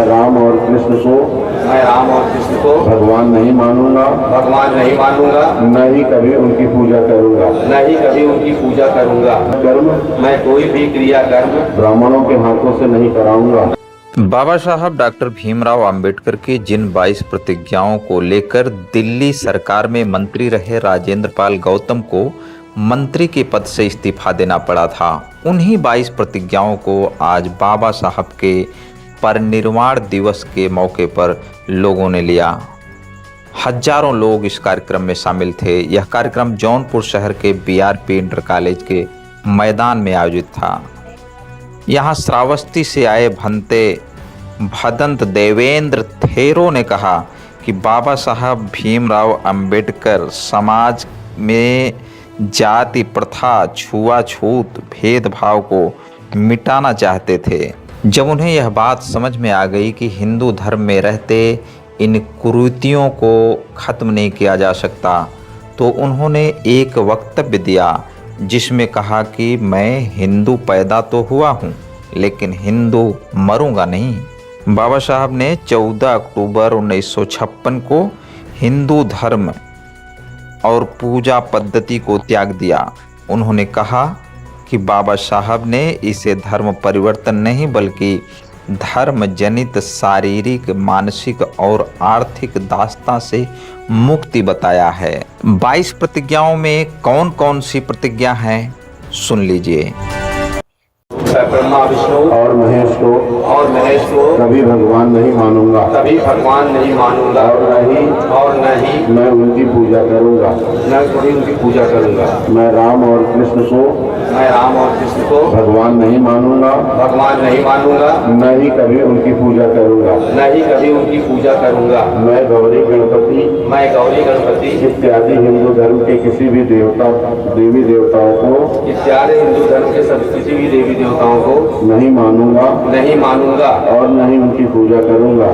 मैं राम और कृष्ण को भगवान नहीं मानूंगा, न ही कभी उनकी पूजा करूंगा, कर्म मैं कोई भी क्रिया कर्म ब्राह्मणों के हाथों से नहीं कराऊंगा। बाबा साहब डॉक्टर भीमराव अंबेडकर की जिन 22 प्रतिज्ञाओं को लेकर दिल्ली सरकार में मंत्री रहे राजेंद्र पाल गौतम को मंत्री के पद से इस्तीफा देना पड़ा था, उन्हीं 22 प्रतिज्ञाओं को आज बाबा साहब के परिनिर्वाण दिवस के मौके पर लोगों ने लिया। हजारों लोग इस कार्यक्रम में शामिल थे। यह कार्यक्रम जौनपुर शहर के बीआरपी इंटर कॉलेज के मैदान में आयोजित था। यहाँ श्रावस्ती से आए भदंत देवेंद्र थेरो ने कहा कि बाबा साहब भीमराव अंबेडकर समाज में जाति प्रथा, छुआछूत, भेदभाव को मिटाना चाहते थे। जब उन्हें यह बात समझ में आ गई कि हिंदू धर्म में रहते इन कुरीतियों को खत्म नहीं किया जा सकता, तो उन्होंने एक वक्तव्य दिया जिसमें कहा कि मैं हिंदू पैदा तो हुआ हूँ, लेकिन हिंदू मरूंगा नहीं। बाबा साहब ने 14 अक्टूबर 1956 को हिंदू धर्म और पूजा पद्धति को त्याग दिया। उन्होंने कहा कि बाबा साहब ने इसे धर्म परिवर्तन नहीं बल्कि धर्म जनित शारीरिक, मानसिक और आर्थिक दास्तां से मुक्ति बताया है। 22 प्रतिज्ञाओं में कौन कौन सी प्रतिज्ञा हैं, सुन लीजिए। ब्रह्मा विष्णु और महेश को कभी भगवान नहीं मानूंगा, और न ही मैं उनकी पूजा करूंगा, मैं राम और कृष्ण को भगवान नहीं मानूंगा, न ही कभी उनकी पूजा करूंगा, मैं गौरी गणपति इत्यादि हिंदू धर्म के किसी भी देवी देवताओं को नहीं मानूंगा और न ही उनकी पूजा करूंगा,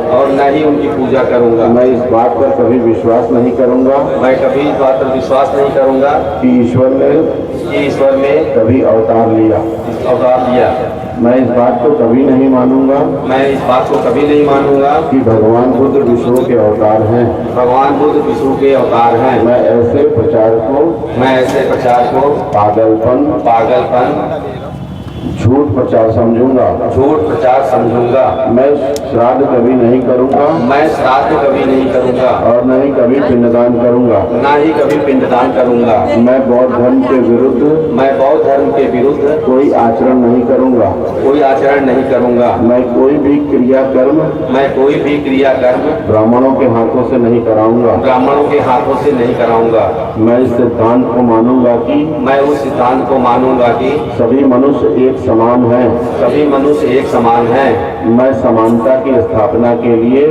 मैं इस बात पर कभी विश्वास नहीं करूंगा कि ईश्वर ने कभी अवतार लिया। मैं इस बात को कभी नहीं मानूंगा कि भगवान बुद्ध विष्णु के अवतार हैं। मैं ऐसे प्रचार को पागलपन झूठ प्रचार समझूंगा। मैं श्राद्ध कभी नहीं करूंगा और न ही कभी पिंडदान करूंगा। मैं बौद्ध धर्म के विरुद्ध कोई आचरण नहीं करूंगा। मैं कोई भी क्रिया कर्म ब्राह्मणों के हाथों से नहीं कराऊंगा। मैं इस सिद्धांत को मानूंगा कि सभी मनुष्य एक समान हैं। मैं समानता की स्थापना के लिए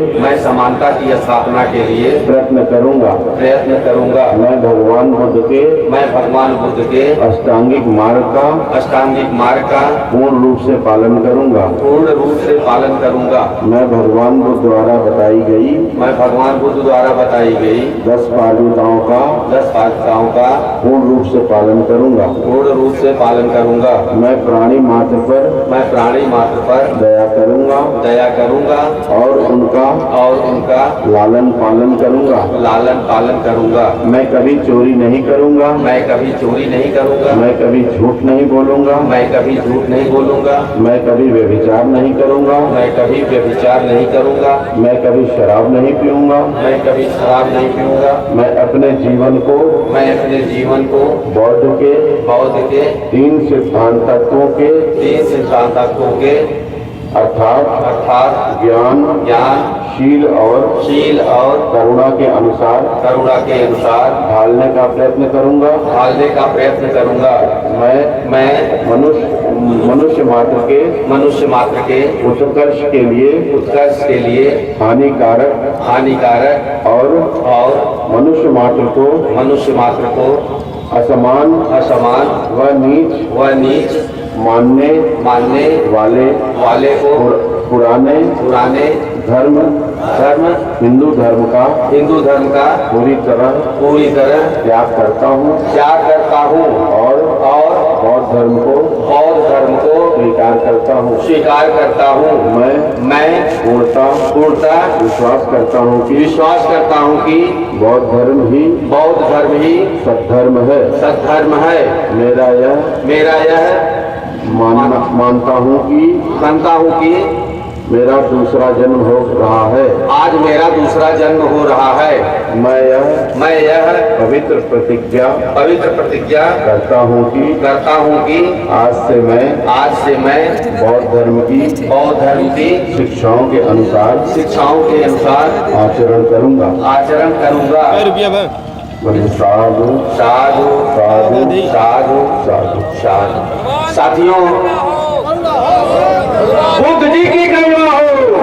प्रयत्न करूंगा। मैं भगवान बुद्ध के अष्टांगिक मार्ग का पूर्ण रूप से पालन करूंगा। मैं भगवान बुद्ध द्वारा बताई गई 10 बाध्यताओं का पूर्ण रूप से पालन करूंगा। मैं प्राणी मात्र पर दया करूंगा और उनका लालन पालन करूंगा। मैं कभी चोरी नहीं करूंगा। मैं कभी झूठ नहीं बोलूंगा। मैं कभी व्यभिचार नहीं करूंगा। मैं कभी शराब नहीं पीऊंगा। मैं अपने जीवन को बौद्ध के 3 सिद्धांत तत्वों के अर्थात ज्ञान, शील और करुणा के अनुसार ढालने का प्रयत्न करूंगा। मैं मनुष्य मात्र के उत्कर्ष के लिए हानिकारक और मनुष्य मात्र को असमान व नीच मानने वाले को पुराने धर्म हिंदू धर्म का पूरी तरह त्याग करता हूँ और बौद्ध धर्म को स्वीकार करता हूँ मैं पूर्णता विश्वास करता हूँ कि बौद्ध धर्म ही सद्धर्म है। मेरा यह मानता हूँ कि मेरा दूसरा जन्म हो रहा है। आज मेरा दूसरा जन्म हो रहा है। मैं यह पवित्र प्रतिज्ञा करता हूँ कि आज से मैं बौद्ध धर्म की शिक्षाओं के अनुसार आचरण करूँगा। साधु साधु साधु साधु साधु साधु। साथियों, बुद्ध जी की करुणा हो।